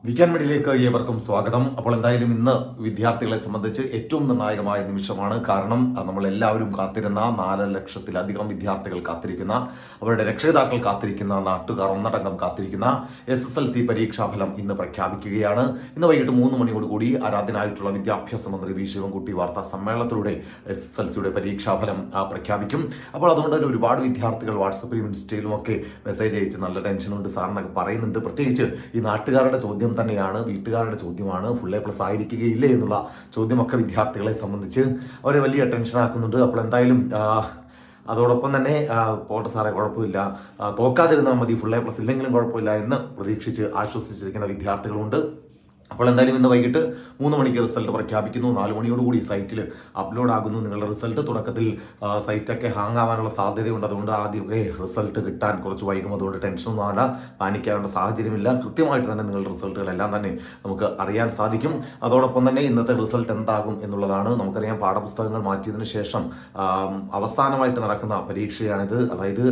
Weekend മീഡിയയിലേക്ക് ഏവർക്കും സ്വാഗതം. അപ്പോൾ എന്തായാലും ഇന്ന് വിദ്യാർത്ഥികളെ സംബന്ധിച്ച് ഏറ്റവും നിർണായകമായ നിമിഷമാണ്. കാരണം നമ്മൾ എല്ലാവരും കാത്തിരുന്ന 4 ലക്ഷത്തിലധികം വിദ്യാർത്ഥികൾ കാത്തിരിക്കുന്ന, അവരുടെ രക്ഷിതാക്കൾ കാത്തിരിക്കുന്ന, നാട്ടുകാർ ഒന്നടങ്കം കാത്തിരിക്കുന്ന SSLC പരീക്ഷാഫലം ഇന്ന് പ്രഖ്യാപിക്കുകയാണ്. ഇന്ന് വൈകിട്ട് 3 മണിയോടുകൂടി ആരാധ്യനായിട്ടുള്ള വിദ്യാഭ്യാസ മന്ത്രി വി ശിവൻകുട്ടി വാർത്താ സമ്മേളനത്തിലൂടെ SSLCയുടെ പരീക്ഷാഫലം പ്രഖ്യാപിക്കും. അപ്പോൾ അതുകൊണ്ട് തന്നെ ഒരുപാട് വിദ്യാർത്ഥികൾ വാട്സപ്പിലും ഇൻസ്റ്റയിലും ഒക്കെ മെസ്സേജ് അയച്ച് നല്ല ടെൻഷനുണ്ട് സാറിനൊക്കെ പറയുന്നുണ്ട്. പ്രത്യേകിച്ച് ഈ നാട്ടുകാരുടെ ചോദ്യം തന്നെയാണ്, വീട്ടുകാരുടെ ചോദ്യമാണ്. ഫുൾ A+ ആയിരിക്കുകയില്ലേ എന്നുള്ള ചോദ്യമൊക്കെ വിദ്യാർത്ഥികളെ സംബന്ധിച്ച് അവരെ വലിയ ടെൻഷൻ ആക്കുന്നുണ്ട്. അപ്പോൾ എന്തായാലും അതോടൊപ്പം തന്നെ പോട്ടെ സാറേ, കുഴപ്പമില്ല, തോക്കാതിരുന്നാൽ മതി, ഫുൾ A+ ഇല്ലെങ്കിലും കുഴപ്പമില്ല എന്ന് പ്രതീക്ഷിച്ച് ആശ്വസിച്ചിരിക്കുന്ന വിദ്യാർത്ഥികളുണ്ട്. അപ്പോൾ എന്തായാലും ഇന്ന് വൈകിട്ട് 3 മണിക്ക് റിസൾട്ട് പ്രഖ്യാപിക്കുന്നു. 4 മണിയോടുകൂടി സൈറ്റിൽ അപ്ലോഡ് ആകുന്നു നിങ്ങളുടെ റിസൾട്ട്. തുടക്കത്തിൽ സൈറ്റൊക്കെ ഹാങ് ആവാനുള്ള സാധ്യതയുണ്ട്. അതുകൊണ്ട് ആദ്യമൊക്കെ റിസൾട്ട് കിട്ടാൻ കുറച്ച് വൈകും. അതുകൊണ്ട് ടെൻഷനൊന്നും ആവണ്ട, പാനിക്കാവേണ്ട സാഹചര്യമില്ല. കൃത്യമായിട്ട് തന്നെ നിങ്ങളുടെ റിസൾട്ടുകളെല്ലാം തന്നെ നമുക്ക് അറിയാൻ സാധിക്കും. അതോടൊപ്പം തന്നെ ഇന്നത്തെ റിസൾട്ട് എന്താകും എന്നുള്ളതാണ്. നമുക്കറിയാം, പാഠപുസ്തകങ്ങൾ മാറ്റിയതിനു ശേഷം അവസാനമായിട്ട് നടക്കുന്ന പരീക്ഷയാണിത്. അതായത്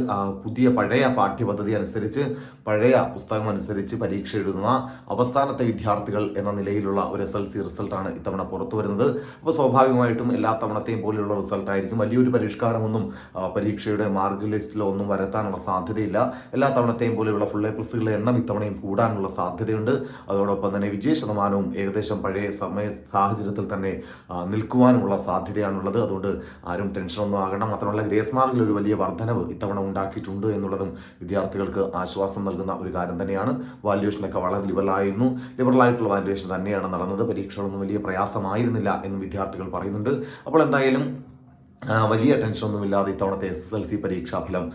പഴയ പാഠ്യപദ്ധതി അനുസരിച്ച്, പഴയ പുസ്തകം അനുസരിച്ച് പരീക്ഷ എഴുതുന്ന അവസാനത്തെ വിദ്യാർത്ഥികൾ എന്ന നിലയിലുള്ള ഒരു SSLC റിസൾട്ടാണ് ഇത്തവണ പുറത്തു വരുന്നത്. അപ്പോൾ സ്വാഭാവികമായിട്ടും എല്ലാ തവണത്തെയും പോലെയുള്ള റിസൾട്ട് ആയിരിക്കും. വലിയൊരു പരിഷ്കാരമൊന്നും പരീക്ഷയുടെ മാർക്ക് ലിസ്റ്റിലോ ഒന്നും വരുത്താനുള്ള സാധ്യതയില്ല. എല്ലാ തവണത്തെയും പോലെയുള്ള ഫുൾ A+കളുടെ എണ്ണം ഇത്തവണയും കൂടാനുള്ള സാധ്യതയുണ്ട്. അതോടൊപ്പം തന്നെ വിജയ ശതമാനവും ഏകദേശം പഴയ സാഹചര്യത്തിൽ തന്നെ നിൽക്കുവാനുള്ള സാധ്യതയാണുള്ളത്. അതുകൊണ്ട് ആരും ടെൻഷനൊന്നും ആകണം. മാത്രമല്ല, ഗ്രേസ് മാർക്കിൽ ഒരു വലിയ വർധനവ് ഇത്തവണ ഉണ്ടാക്കിയിട്ടുണ്ട് എന്നുള്ളതും വിദ്യാർത്ഥികൾക്ക് ആശ്വാസം നൽകുന്ന ഒരു കാര്യം തന്നെയാണ്. വാല്യുവേഷനൊക്കെ വളരെ ലിബറലായിട്ടുള്ള വാല്യുവേഷൻ തന്നെയാണ് നടന്നത്. പരീക്ഷകളൊന്നും വലിയ പ്രയാസമായിരുന്നില്ല എന്നും വിദ്യാർത്ഥികൾ പറയുന്നുണ്ട്. അപ്പോൾ എന്തായാലും വലിയ ടെൻഷനൊന്നുമില്ലാതെ ഇത്തവണത്തെ SSLC പരീക്ഷാഫലം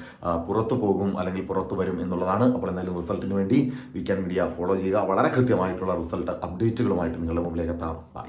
പുറത്തു പോകും, അല്ലെങ്കിൽ പുറത്തു വരും എന്നുള്ളതാണ്. അപ്പോൾ എന്തായാലും റിസൾട്ടിന് വേണ്ടി വീക്കെൻഡ് മീഡിയ ഫോളോ ചെയ്യുക. വളരെ കൃത്യമായിട്ടുള്ള റിസൾട്ട് അപ്ഡേറ്റുകളുമായിട്ട് നിങ്ങളുടെ മുമ്പിലേക്ക് എത്താം. ബൈ.